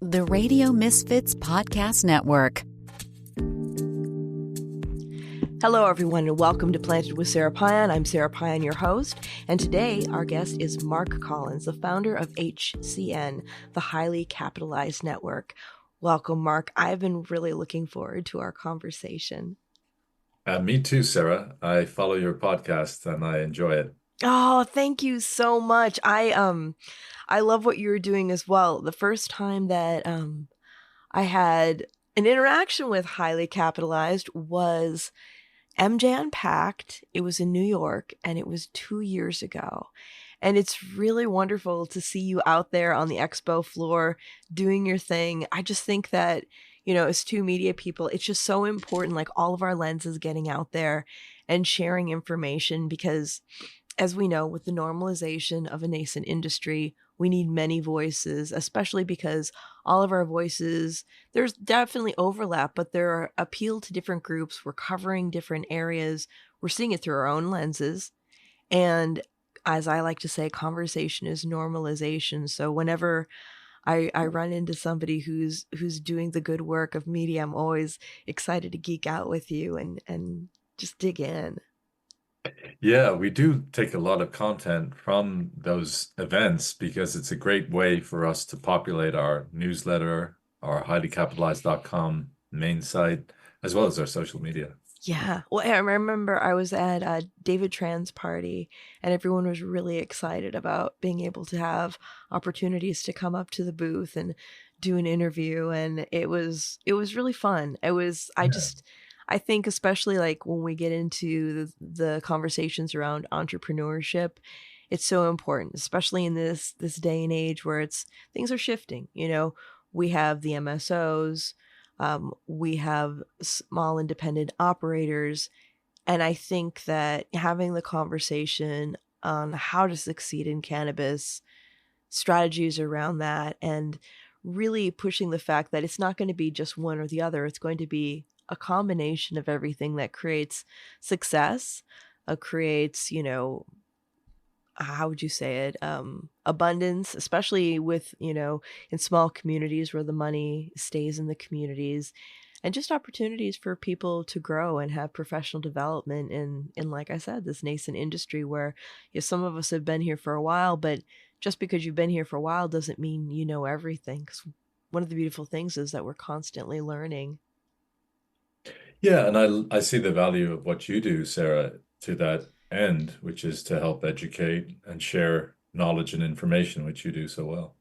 The Radio Misfits Podcast Network. Hello, everyone, and welcome to Planted with Sara. I'm Sara, your host, and today our guest is Mark Collins, the founder of HCN, the Highly Capitalized Network. Welcome, Mark. I've been really looking forward to our conversation. Me too, Sara. I follow your podcast and I enjoy it. Oh, thank you so much. I love what you're doing as well. The first time that I had an interaction with Highly Capitalized was MJ Unpacked. It was in New York, and it was 2 years ago. And it's really wonderful to see you out there on the expo floor doing your thing. I just think that, as two media people, it's just so important, like all of our lenses getting out there and sharing information, because as we know, with the normalization of a nascent industry, we need many voices, especially because all of our voices, there's definitely overlap, but there are appeal to different groups. We're covering different areas. We're seeing it through our own lenses. And as I like to say, conversation is normalization. So whenever I run into somebody who's doing the good work of media, I'm always excited to geek out with you and just dig in. Yeah, we do take a lot of content from those events because it's a great way for us to populate our newsletter, our highlycapitalized.com main site, as well as our social media. Yeah. Well, I remember I was at David Tran's party, and everyone was really excited about being able to have opportunities to come up to the booth and do an interview. And it was really fun. I think especially like when we get into the conversations around entrepreneurship, it's so important, especially in this day and age where things are shifting. We have the MSOs, we have small independent operators, and I think that having the conversation on how to succeed in cannabis, strategies around that, and really pushing the fact that it's not going to be just one or the other. It's going to be a combination of everything that creates success, creates, how would you say it? Abundance, especially with, in small communities where the money stays in the communities, and just opportunities for people to grow and have professional development in, like I said, this nascent industry where some of us have been here for a while, but just because you've been here for a while doesn't mean you know everything. 'Cause one of the beautiful things is that we're constantly learning. Yeah, and I see the value of what you do, Sara, to that end, which is to help educate and share knowledge and information, which you do so well.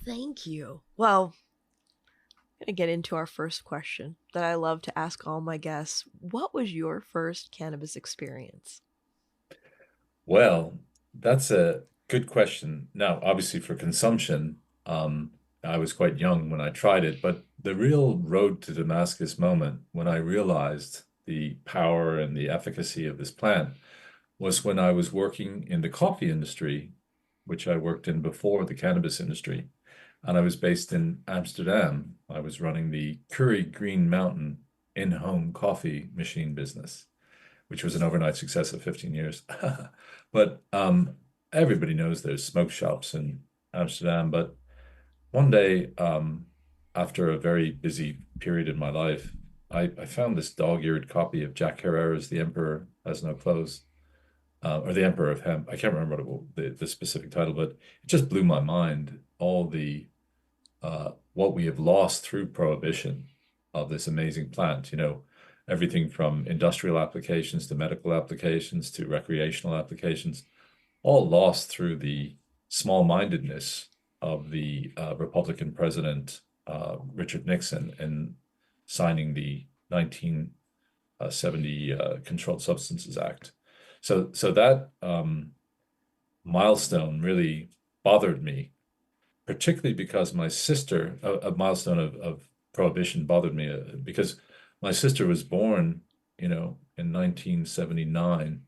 Thank you. Well, I'm going to get into our first question that I love to ask all my guests. What was your first cannabis experience? Well, that's a good question. Now, obviously, for consumption, I was quite young when I tried it, but the real road to Damascus moment when I realized the power and the efficacy of this plant was when I was working in the coffee industry, which I worked in before the cannabis industry. And I was based in Amsterdam. I was running the Curry Green Mountain in-home coffee machine business, which was an overnight success of 15 years. But everybody knows there's smoke shops in Amsterdam. But one day, after a very busy period in my life, I found this dog-eared copy of Jack Herrera's The Emperor Has No Clothes, or The Emperor of Hemp. I can't remember the specific title, but it just blew my mind, all the what we have lost through prohibition of this amazing plant. Everything from industrial applications to medical applications to recreational applications, all lost through the small-mindedness of the Republican president, Richard Nixon, in signing the 1970 Controlled Substances Act. So that milestone really bothered me, particularly because my sister, a milestone of prohibition bothered me because my sister was born, in 1979,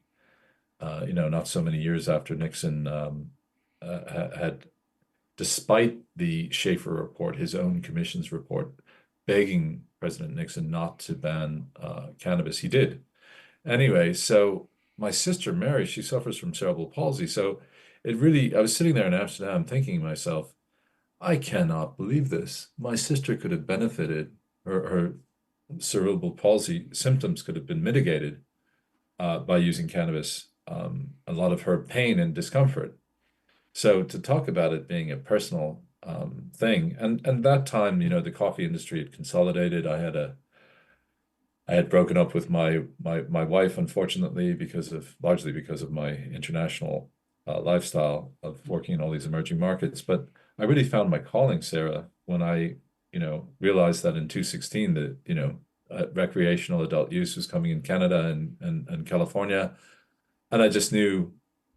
not so many years after Nixon had, despite the Schaefer report, his own commission's report, begging President Nixon not to ban cannabis. He did. Anyway, so my sister Mary, she suffers from cerebral palsy. So I was sitting there in Amsterdam thinking to myself, I cannot believe this. My sister could have benefited. Her cerebral palsy symptoms could have been mitigated by using cannabis. A lot of her pain and discomfort. So to talk about it being a personal thing, and that time, the coffee industry had consolidated. I had broken up with my wife, unfortunately, largely because of my international lifestyle of working in all these emerging markets. But I really found my calling, Sarah, when I, realized that in 2016 that, recreational adult use was coming in Canada and California. And I just knew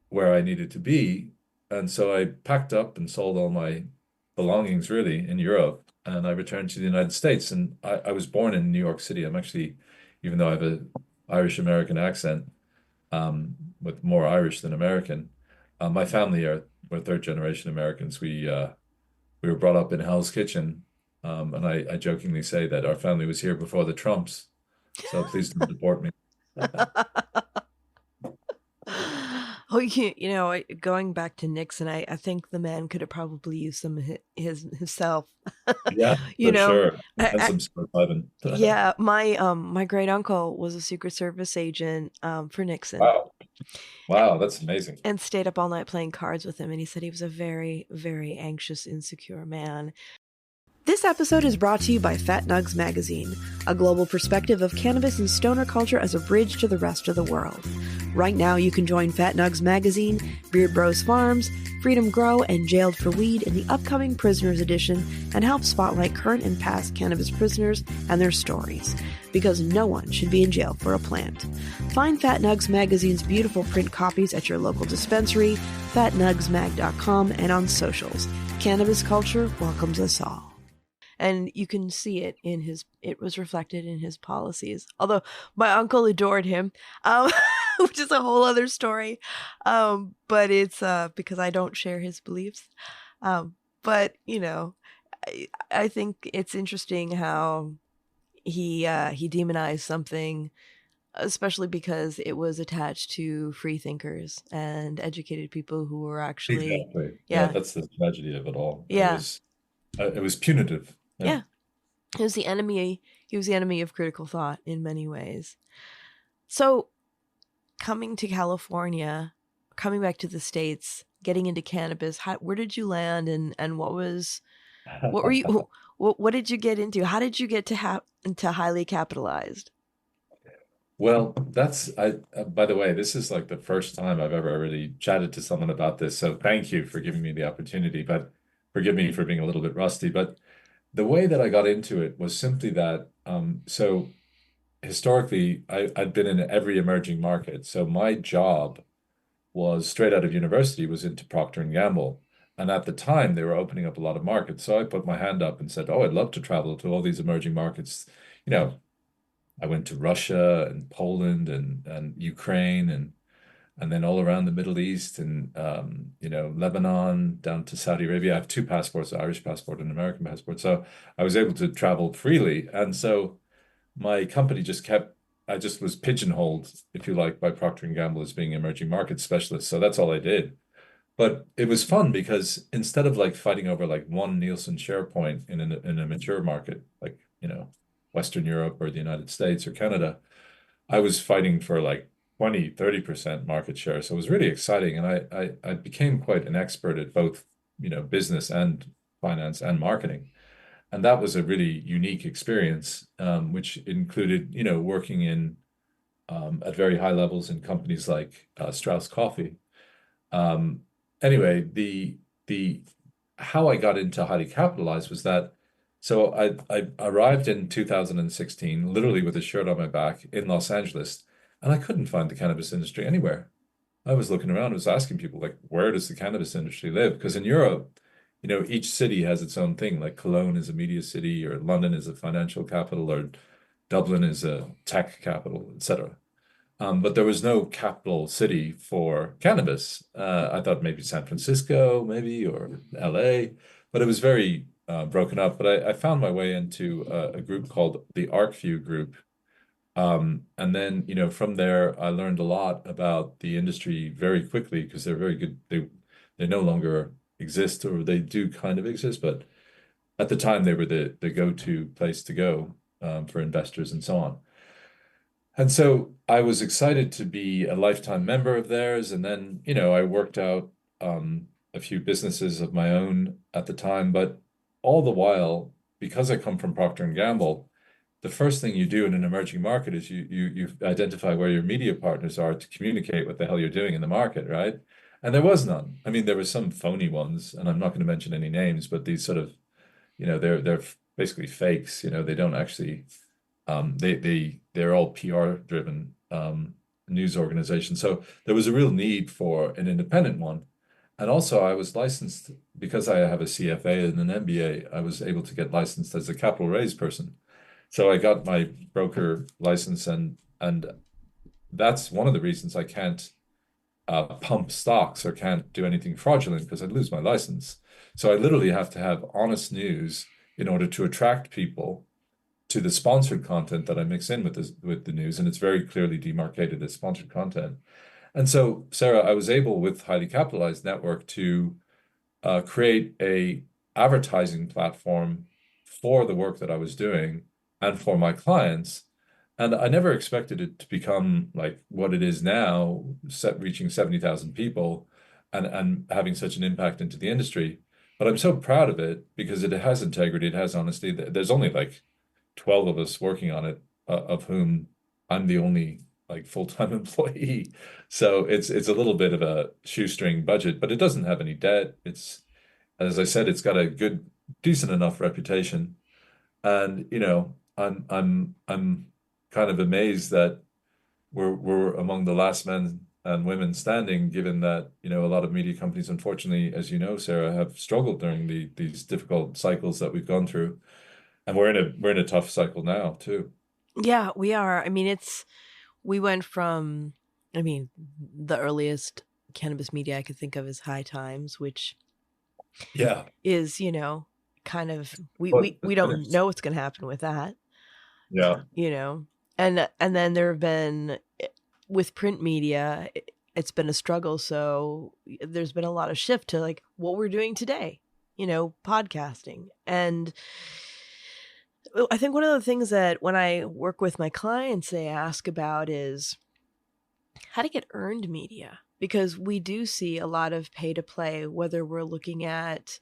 where I needed to be. And so I packed up and sold all my belongings really in Europe. And I returned to the United States. And I was born in New York City. I'm actually, even though I have an Irish American accent, with more Irish than American, my family we're third generation Americans. We were brought up in Hell's Kitchen. And I jokingly say that our family was here before the Trumps. So please don't deport me. Oh, going back to Nixon, I think the man could have probably used some of himself. Yeah, you for know, sure. I, And I, some surviving. yeah, my great uncle was a Secret Service agent for Nixon, Wow. Wow, that's amazing. and stayed up all night playing cards with him. And he said he was a very, very anxious, insecure man. This episode is brought to you by Fat Nugs Magazine, a global perspective of cannabis and stoner culture as a bridge to the rest of the world. Right now, you can join Fat Nugs Magazine, Beard Bros Farms, Freedom Grow, and Jailed for Weed in the upcoming Prisoners Edition and help spotlight current and past cannabis prisoners and their stories, because no one should be in jail for a plant. Find Fat Nugs Magazine's beautiful print copies at your local dispensary, fatnugsmag.com, and on socials. Cannabis culture welcomes us all. And you can see it was reflected in his policies, although my uncle adored him, which is a whole other story. But it's because I don't share his beliefs. But I think it's interesting how he demonized something, especially because it was attached to free thinkers and educated people who were actually, Exactly. Yeah, yeah, that's the tragedy of it all. yeah, It was punitive. Yeah. yeah. He was the enemy. He was the enemy of critical thought in many ways. So, coming to California, coming back to the States, getting into cannabis, where did you land, and what were you, what did you get into? How did you get into highly capitalized? Well, by the way, this is like the first time I've ever really chatted to someone about this. So thank you for giving me the opportunity, but forgive me for being a little bit rusty. But the way that I got into it was simply that, so historically, I'd been in every emerging market. So my job was straight out of university, was into Procter and Gamble. And at the time, they were opening up a lot of markets. So I put my hand up and said, "Oh, I'd love to travel to all these emerging markets." You know, I went to Russia and Poland and Ukraine and then all around the Middle East and Lebanon down to Saudi Arabia. I have two passports, Irish passport and American passport. So I was able to travel freely. And so my company I just was pigeonholed, if you like, by Procter and Gamble as being emerging market specialist. So that's all I did. But it was fun because instead of like fighting over like one Nielsen share point in a mature market, like, Western Europe or the United States or Canada, I was fighting for like 20, 30% market share. So it was really exciting. And I became quite an expert at both, business and finance and marketing. And that was a really unique experience, which included, working at very high levels in companies like Strauss Coffee. Um, anyway, the how I got into highly capitalized was that so I arrived in 2016, literally with a shirt on my back in Los Angeles, and I couldn't find the cannabis industry anywhere. I was looking around, I was asking people like, where does the cannabis industry live? Because in Europe, each city has its own thing. Like Cologne is a media city, or London is a financial capital, or Dublin is a tech capital, etc. But there was no capital city for cannabis. I thought maybe San Francisco, maybe, or LA, but it was very broken up. But I found my way into a group called the ArcView Group. And then, from there, I learned a lot about the industry very quickly because they're very good. They no longer exist, or they do kind of exist, but at the time they were the go-to place to go for investors and so on. And so I was excited to be a lifetime member of theirs. And then, I worked out a few businesses of my own at the time. But all the while, because I come from Procter and Gamble, the first thing you do in an emerging market is you identify where your media partners are to communicate what the hell you're doing in the market, right? And there was none. I mean, there were some phony ones, and I'm not going to mention any names, but these sort of, they're basically fakes. They don't actually they're all PR driven news organizations. So there was a real need for an independent one. And also I was licensed because I have a CFA and an MBA, I was able to get licensed as a capital raise person. So I got my broker license, and that's one of the reasons I can't pump stocks or can't do anything fraudulent, because I'd lose my license. So I literally have to have honest news in order to attract people to the sponsored content that I mix in with the news, and it's very clearly demarcated as sponsored content. And so, Sarah, I was able, with Highly Capitalized Network, to create a advertising platform for the work that I was doing and for my clients. And I never expected it to become like what it is now, reaching 70,000 people and having such an impact into the industry. But I'm so proud of it because it has integrity, it has honesty. There's only like 12 of us working on it, of whom I'm the only like full-time employee. So it's a little bit of a shoestring budget, but it doesn't have any debt. As I said, it's got a good, decent enough reputation. And I'm kind of amazed that we're among the last men and women standing, given that, a lot of media companies, unfortunately, as you know, Sarah, have struggled during these difficult cycles that we've gone through. And we're in a tough cycle now too. Yeah, we are. I mean, we went from, I mean, the earliest cannabis media I could think of is High Times, which Yeah. is, kind of, But we it's don't finished. know what's going to happen with that, Yeah. you know. And then there have been, with print media, it's been a struggle. So there's been a lot of shift to like what we're doing today, podcasting. And I think one of the things that when I work with my clients, they ask about is how to get earned media, because we do see a lot of pay to play, whether we're looking at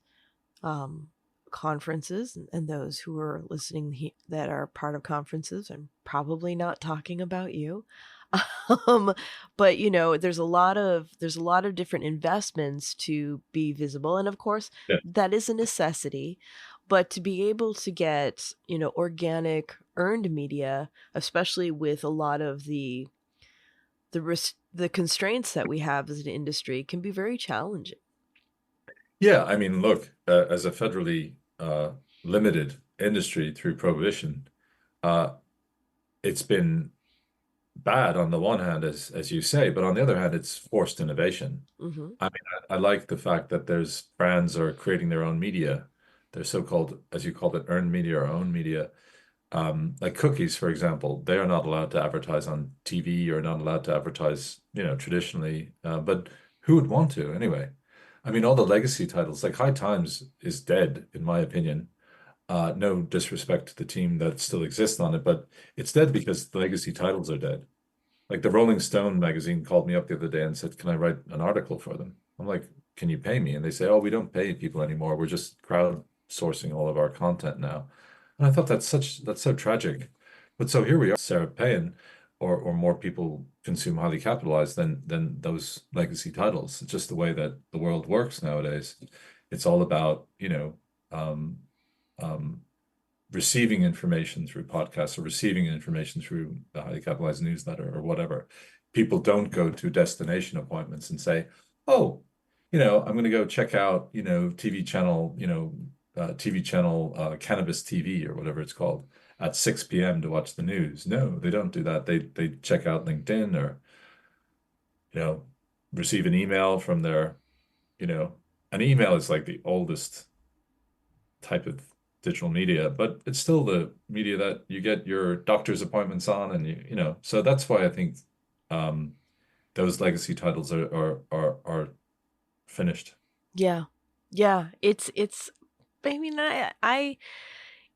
um, conferences, and those who are listening that are part of conferences. I'm probably not talking about you. um, but there's a lot of different investments to be visible, and of course Yeah. that is a necessity. But to be able to get organic earned media, especially with a lot of the constraints that we have as an industry, can be very challenging. Yeah. I mean, look, as a federally limited industry through prohibition, uh, it's been bad on the one hand, as you say, but on the other hand, it's forced innovation. Hmm. I mean, I like the fact that there's brands are creating their own media. Their so-called, as you called it, earned media or own media. Like cookies, for example, they are not allowed to advertise on TV or not allowed to advertise, traditionally. But who would want to anyway? I mean, all the legacy titles, like High Times is dead, in my opinion. No disrespect to the team that still exists on it, but it's dead because the legacy titles are dead. Like the Rolling Stone magazine called me up the other day and said, "Can I write an article for them?" I'm like, "Can you pay me?" And they say, "Oh, we don't pay people anymore. We're just crowdsourcing all of our content now." And I thought that's so tragic. But so here we are, Sarah, paying, or more people consume highly capitalized than those legacy titles. It's just the way that the world works nowadays. It's all about, um, um, receiving information through podcasts or receiving information through the highly capitalized newsletter or whatever. People don't go to destination appointments and say, "Oh, I'm going to go check out, TV channel, TV channel Cannabis TV or whatever it's called at 6 p.m. to watch the news." No, they don't do that. They check out LinkedIn or, you know, receive an email from their, you know, an email is like the oldest type of digital media, but it's still the media that you get your doctor's appointments on, and so that's why I think those legacy titles are finished. Yeah. Yeah, it's I mean I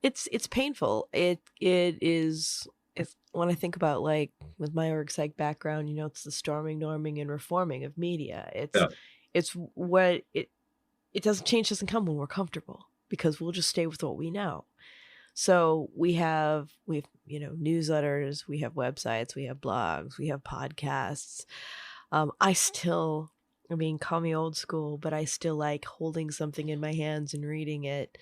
it's painful. It is it's when I think about like with my org psych background, you know, it's the storming, norming and reforming of media. Yeah. It's what it doesn't change doesn't come when we're comfortable because we'll just stay with what we know. So we've you know newsletters, we have websites, we have blogs, we have podcasts. I still, I mean, call me old school, but I still like holding something in my hands and reading it.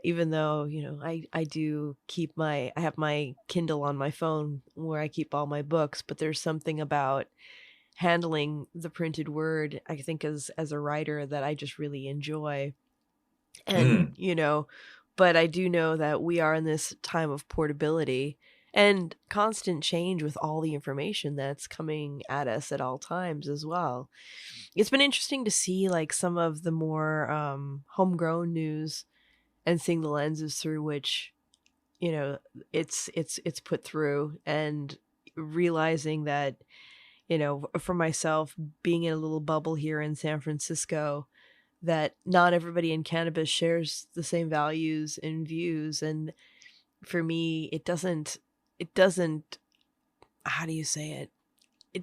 Even though you know I do keep I have my Kindle on my phone where I keep all my books, but there's something about handling the printed word I think as a writer that I just really enjoy. And Mm. you know, but I do know that we are in this time of portability and constant change with all the information that's coming at us at all times as well. It's been interesting to see like some of the more homegrown news and seeing the lenses through which you know it's put through, and realizing that you know for myself being in a little bubble here in San Francisco, that not everybody in cannabis shares the same values and views. And for me it doesn't how do you say it, it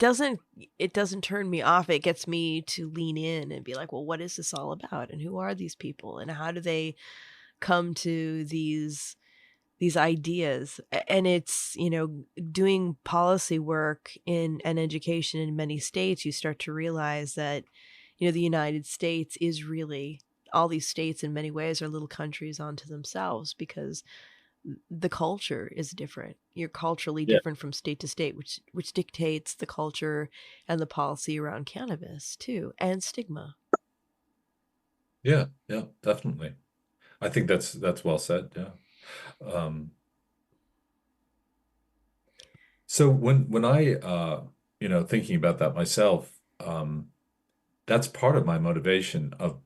doesn't turn me off. It gets me to lean in and be like, well, what is this all about, and who are these people, and how do they come to these ideas. And it's you know doing policy work in and education in many states, you start to realize that you know the United States is really, all these states in many ways are little countries unto themselves because the culture is different. You're culturally Yeah. different from state to state, which dictates the culture and the policy around cannabis too, and stigma. Yeah. Yeah. Definitely. I think that's well said. Yeah. Um, so when I thinking about that myself, that's part of my motivation of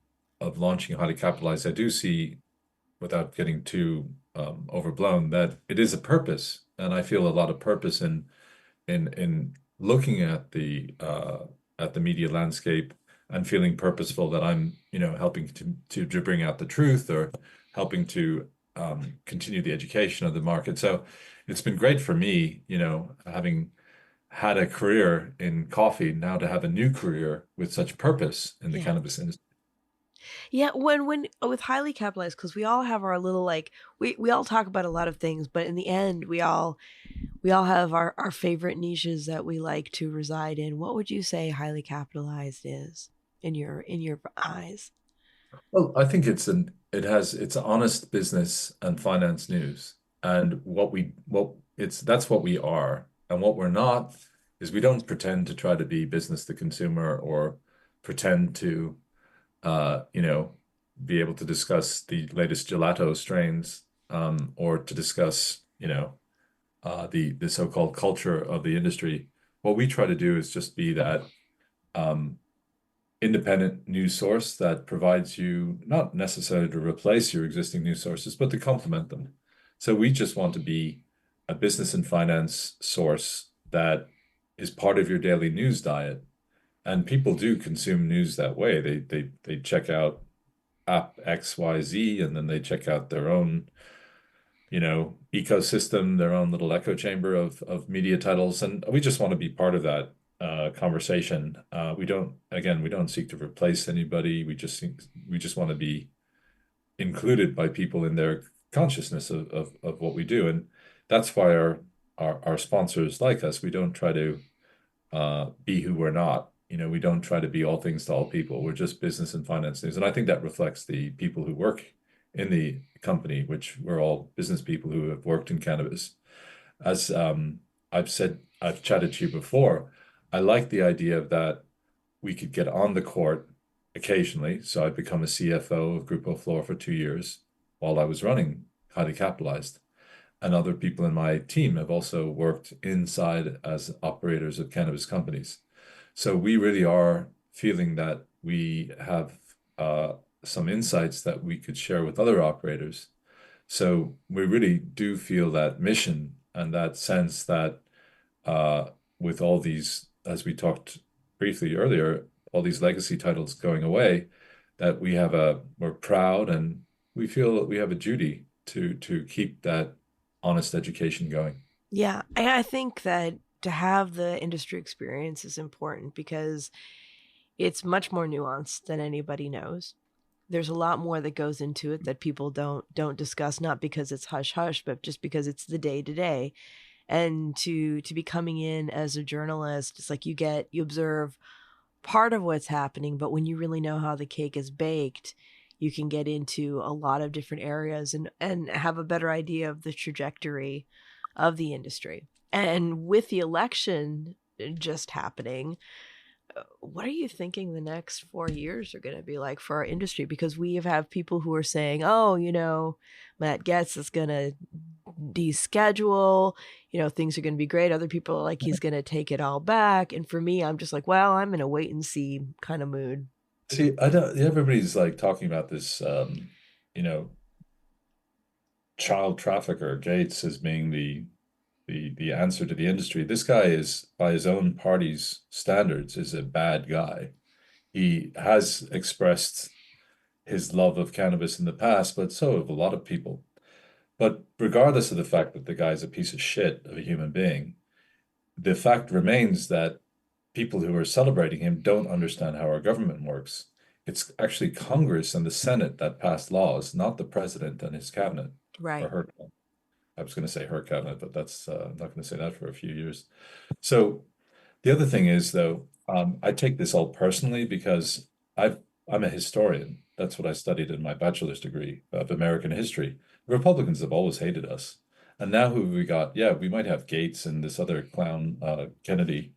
launching Highly Capitalized. I do see, without getting too overblown, that it is a purpose, and I feel a lot of purpose in looking at the media landscape and feeling purposeful that I'm, helping to bring out the truth or helping to continue the education of the market. So it's been great for me, having had a career in coffee, now to have a new career with such purpose in the Yeah. cannabis industry. Yeah, when with highly capitalized, because we all have our little like we all talk about a lot of things, but in the end, we all have our favorite niches that we like to reside in. What would you say highly capitalized is in your eyes? Well, I think it's honest business and finance news. And that's what we are. And what we're not is we don't pretend to try to be business to consumer or pretend to uh, you know, be able to discuss the latest gelato strains, or to discuss, the so-called culture of the industry. What we try to do is just be that um, independent news source that provides you, not necessarily to replace your existing news sources, but to complement them. So we just want to be a business and finance source that is part of your daily news diet. And people do consume news that way. They check out app XYZ, and then they check out their own, ecosystem, their own little echo chamber of media titles. And we just want to be part of that conversation. We don't seek to replace anybody. We just want to be included by people in their consciousness of what we do. And that's why our sponsors like us. We don't try to be who we're not. We don't try to be all things to all people. We're just business and finance news. And I think that reflects the people who work in the company, which we're all business people who have worked in cannabis. As I've said, I've chatted to you before, I like the idea of that we could get on the court occasionally. So I've become a CFO of Grupo Flor for 2 years while I was running Highly Capitalized. And other people in my team have also worked inside as operators of cannabis companies. So we really are feeling that we have some insights that we could share with other operators. So we really do feel that mission and that sense that uh, with all these, as we talked briefly earlier, all these legacy titles going away, that we're proud and we feel that we have a duty to keep that honest education going. Yeah, I think that to have the industry experience is important because it's much more nuanced than anybody knows. There's a lot more that goes into it that people don't discuss, not because it's hush hush, but just because it's the day to day. And to be coming in as a journalist, it's like you observe part of what's happening, but when you really know how the cake is baked, you can get into a lot of different areas and have a better idea of the trajectory of the industry. And with the election just happening, what are you thinking the next 4 years are going to be like for our industry? Because we have people who are saying, oh, Matt Getz is going to deschedule, things are going to be great. Other people are like, he's going to take it all back. And for me, I'm just like, well, I'm in a wait and see kind of mood. See, I don't, everybody's like talking about this, you know, child trafficker Gates as being the answer to the industry. This guy is, by his own party's standards, is a bad guy. He has expressed his love of cannabis in the past, but so have a lot of people. But regardless of the fact that the guy's a piece of shit of a human being, the fact remains that people who are celebrating him don't understand how our government works. It's actually Congress and the Senate that pass laws, not the president and his cabinet or Right. her. I was going to say her cabinet, but that's I'm not going to say that for a few years. So the other thing is, though, I take this all personally because I'm a historian. That's what I studied in my bachelor's degree of American history. Republicans have always hated us. And now who have we got? Yeah, we might have Gates and this other clown, Kennedy,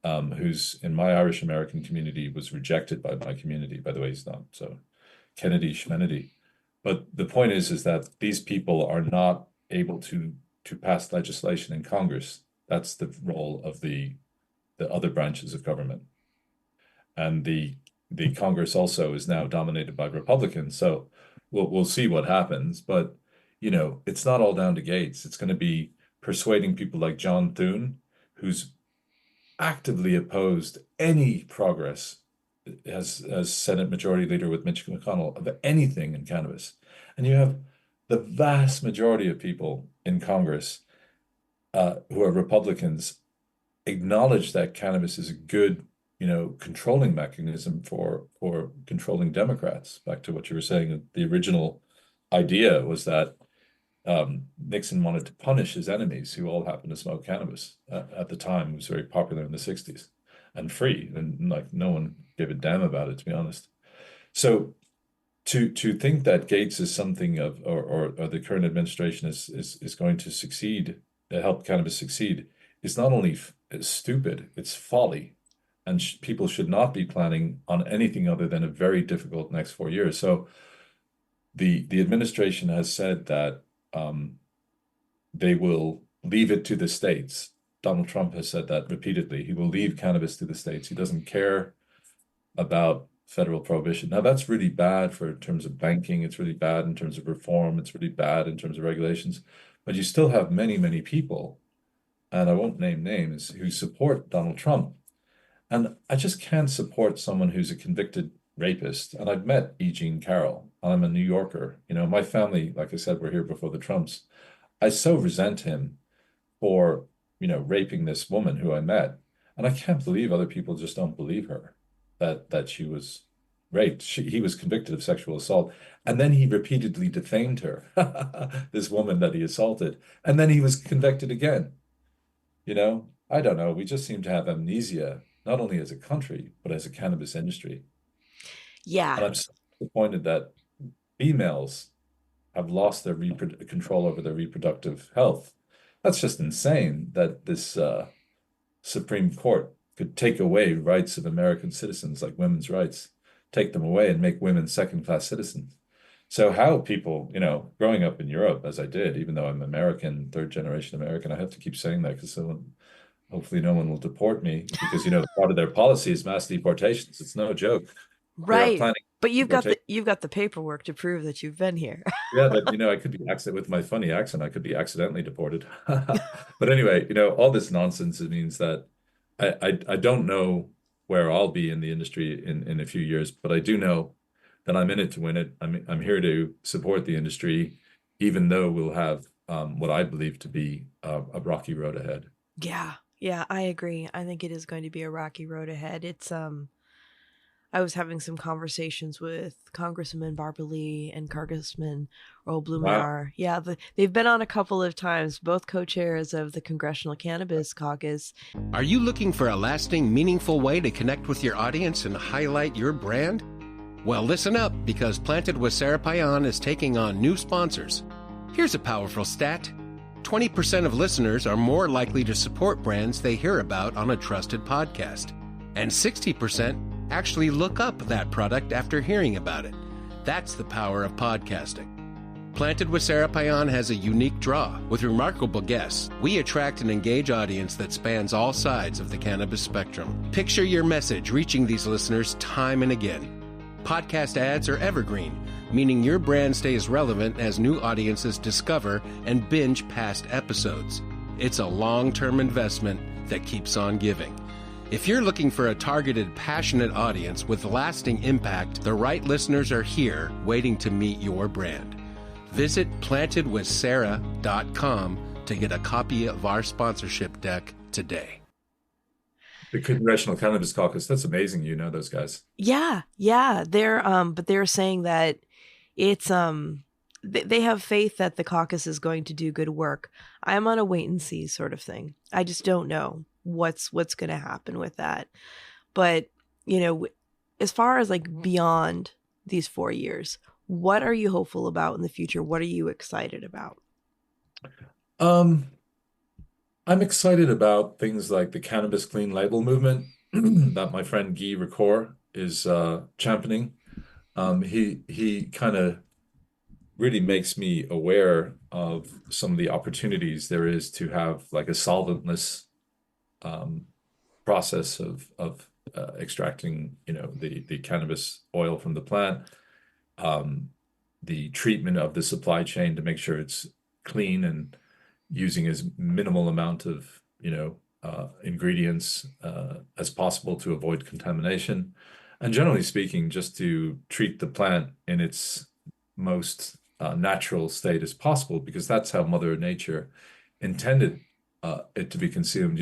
who's in my Irish American community was rejected by my community. By the way, he's not. So Kennedy, Schmennedy. But the point is that these people are not able to pass legislation in Congress. That's the role of the other branches of government. And the Congress also is now dominated by Republicans. So we'll see what happens. But it's not all down to Gates. It's going to be persuading people like John Thune, who's actively opposed any progress as Senate Majority Leader with Mitch McConnell of anything in cannabis. And you have the vast majority of people in Congress who are Republicans acknowledge that cannabis is a good, controlling mechanism for controlling Democrats. Back to what you were saying, the original idea was that Nixon wanted to punish his enemies who all happened to smoke cannabis. At the time, it was very popular in the 60s and free, and like no one gave a damn about it, to be honest. So to think that Gates is something of or the current administration is going to succeed, help cannabis succeed, is not only stupid, it's folly. And people should not be planning on anything other than a very difficult next 4 years. So the administration has said that they will leave it to the states. Donald Trump has said that repeatedly. He will leave cannabis to the states. He doesn't care about federal prohibition. Now, that's really bad for in terms of banking. It's really bad in terms of reform. It's really bad in terms of regulations. But you still have many, many people, and I won't name names, who support Donald Trump. And I just can't support someone who's a convicted rapist. And I've met E. Jean Carroll. I'm a New Yorker. My family, like I said, were here before the Trumps. I so resent him for, raping this woman who I met. And I can't believe other people just don't believe her that she was raped. He was convicted of sexual assault. And then he repeatedly defamed her, this woman that he assaulted. And then he was convicted again. I don't know. We just seem to have amnesia, not only as a country, but as a cannabis industry. Yeah. And I'm so disappointed that females have lost their control over their reproductive health. That's just insane that this Supreme Court could take away rights of American citizens like women's rights, take them away and make women second-class citizens. So how people, growing up in Europe, as I did, even though I'm American, third generation American, I have to keep saying that because hopefully no one will deport me because, part of their policy is mass deportations. It's no joke. They are Right. planning But deportation. you've got the paperwork to prove that you've been here. Yeah, but I could be with my funny accent, I could be accidentally deported. But anyway, all this nonsense, it means that I don't know where I'll be in the industry in a few years, but I do know then I'm in it to win it. I'm here to support the industry, even though we'll have what I believe to be a rocky road ahead. Yeah. Yeah, I agree. I think it is going to be a rocky road ahead. I was having some conversations with Congressman Barbara Lee and Congressman Earl Wow. Blumenauer. Yeah, they've been on a couple of times, both co-chairs of the Congressional Cannabis Caucus. Are you looking for a lasting, meaningful way to connect with your audience and highlight your brand? Well, listen up, because Planted with Sara Payan is taking on new sponsors. Here's a powerful stat. 20% of listeners are more likely to support brands they hear about on a trusted podcast. And 60% actually look up that product after hearing about it. That's the power of podcasting. Planted with Sara Payan has a unique draw. With remarkable guests, we attract and engage audience that spans all sides of the cannabis spectrum. Picture your message reaching these listeners time and again. Podcast ads are evergreen, meaning your brand stays relevant as new audiences discover and binge past episodes. It's a long-term investment that keeps on giving. If you're looking for a targeted, passionate audience with lasting impact, the right listeners are here waiting to meet your brand. Visit plantedwithsara.com to get a copy of our sponsorship deck today. The Congressional Cannabis Caucus, that's amazing. You know those guys. Yeah, yeah. But they're saying that it's they have faith that the caucus is going to do good work. I'm on a wait and see sort of thing. I just don't know what's going to happen with that. But, as far as like beyond these 4 years, what are you hopeful about in the future? What are you excited about? Um, I'm excited about things like the cannabis clean label movement that my friend Guy Ricoeur is championing. He kind of really makes me aware of some of the opportunities there is to have like a solventless um, process of extracting, the cannabis oil from the plant, um, the treatment of the supply chain to make sure it's clean and using as minimal amount of, ingredients as possible to avoid contamination. And generally speaking, just to treat the plant in its most natural state as possible, because that's how Mother Nature intended it to be consumed.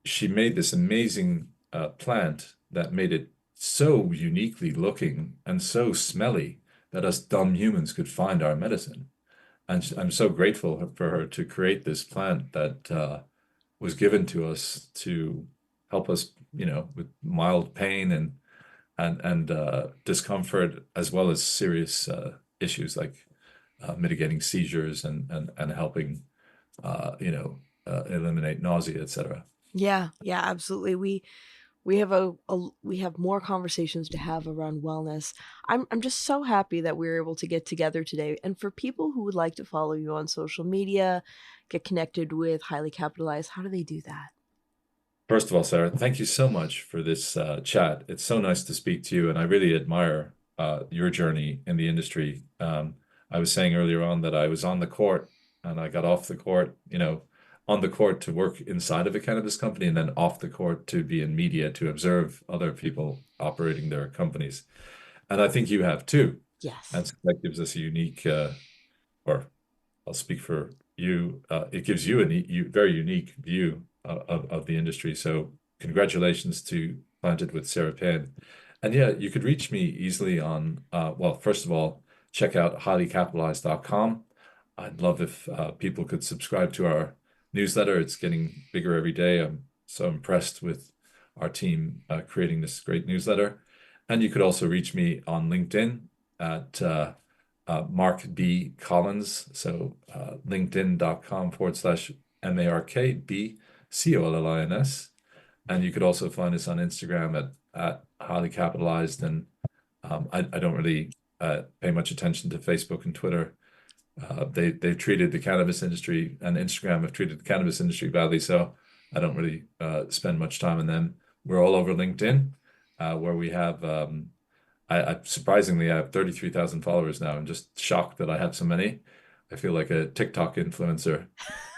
She made this amazing plant that made it so uniquely looking and so smelly that us dumb humans could find our medicine. And I'm so grateful for her to create this plant that was given to us to help us, with mild pain and discomfort, as well as serious issues like mitigating seizures and helping, eliminate nausea, etc. Yeah, yeah, absolutely. We have we have more conversations to have around wellness. I'm just so happy that we were able to get together today. And for people who would like to follow you on social media, get connected with Highly Capitalized, how do they do that? First of all, Sarah, thank you so much for this chat. It's so nice to speak to you, and I really admire your journey in the industry. I was saying earlier on that I was on the court and I got off the court, on the court to work inside of a cannabis company, and then off the court to be in media to observe other people operating their companies. And I think you have too. And Yes. so that gives us a unique, or I'll speak for you. It gives you a very unique view of the industry. So congratulations to Planted with Sara Payne. And yeah, you could reach me easily on, well, first of all, check out highlycapitalized.com. I'd love if people could subscribe to our newsletter. It's getting bigger every day. I'm so impressed with our team creating this great newsletter. And you could also reach me on LinkedIn at Mark D. Collins. So linkedin.com/MarkBCollins. And you could also find us on Instagram at Highly Capitalized. And I don't really pay much attention to Facebook and Twitter. They've treated the cannabis industry, and Instagram have treated the cannabis industry badly, so I don't really spend much time on them. We're all over LinkedIn, where we have I surprisingly I have 33,000 followers now. I'm just shocked that I have so many. I feel like a TikTok influencer.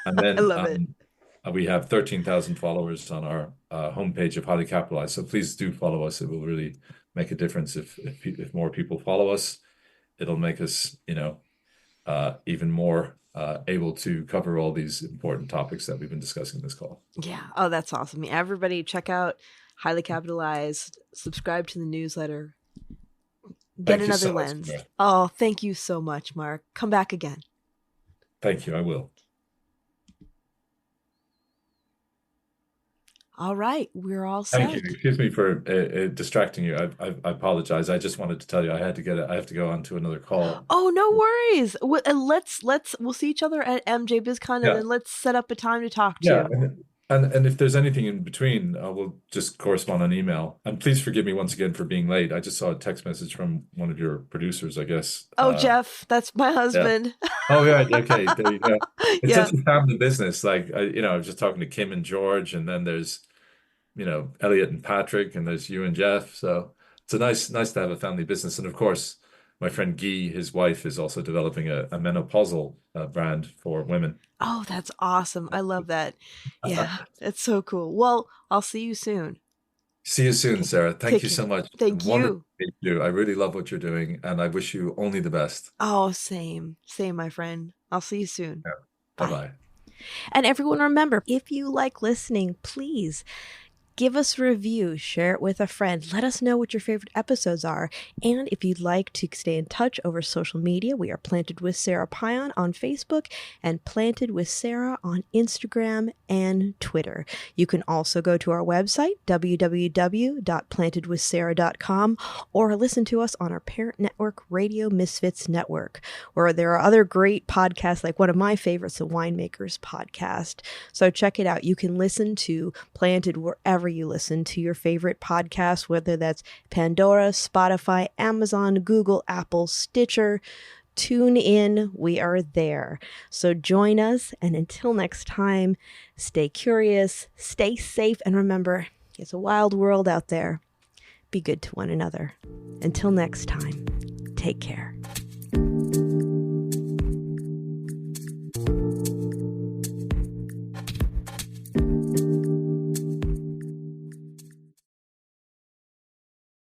And I then love it. we have 13,000 followers on our homepage of Highly Capitalized. So please do follow us. It will really make a difference. If more people follow us, it'll make us, even more able to cover all these important topics that we've been discussing in this call. Yeah. Oh, that's awesome. Everybody check out Highly Capitalized, subscribe to the newsletter, get Thank you another so much, lens. Sara. Oh, thank you so much, Mark. Come back again. Thank you. I will. All right. We're all Thank set. you. Excuse me for distracting you. I apologize. I just wanted to tell you I have to go on to another call. Oh, no worries. We'll see each other at MJ BizCon, and Yeah. then let's set up a time to talk Yeah. to. And if there's anything in between, we'll just correspond on email. And please forgive me once again for being late. I just saw a text message from one of your producers, I guess. Oh, Jeff, that's my husband. Yeah. Oh, yeah. Okay. There you go. It's Yeah. such a family business. Like, I was just talking to Kim and George, and then there's, Elliot and Patrick, and there's you and Jeff. So it's nice to have a family business. And of course, my friend Guy, his wife, is also developing a menopausal brand for women. Oh, that's awesome. I love that. Yeah, it's so cool. Well, I'll see you soon. See you soon, Sara. Thank Take you care. so much. Thank Wonderful you. to meet you. I really love what you're doing, and I wish you only the best. Oh, same, my friend. I'll see you soon. Yeah. Bye. Bye-bye. And everyone, remember, if you like listening, please give us a review, share it with a friend. Let us know what your favorite episodes are. And if you'd like to stay in touch over social media, we are Planted with Sara Pion on Facebook and Planted with Sara on Instagram and Twitter. You can also go to our website, www.plantedwithsara.com, or listen to us on our parent network, Radio Misfits Network, where there are other great podcasts, like one of my favorites, the Winemakers Podcast. So check it out. You can listen to Planted wherever you listen to your favorite podcast, whether that's Pandora, Spotify, Amazon, Google, Apple, Stitcher, TuneIn. We are there. So join us. And until next time, stay curious, stay safe, and remember, it's a wild world out there. Be good to one another. Until next time, take care.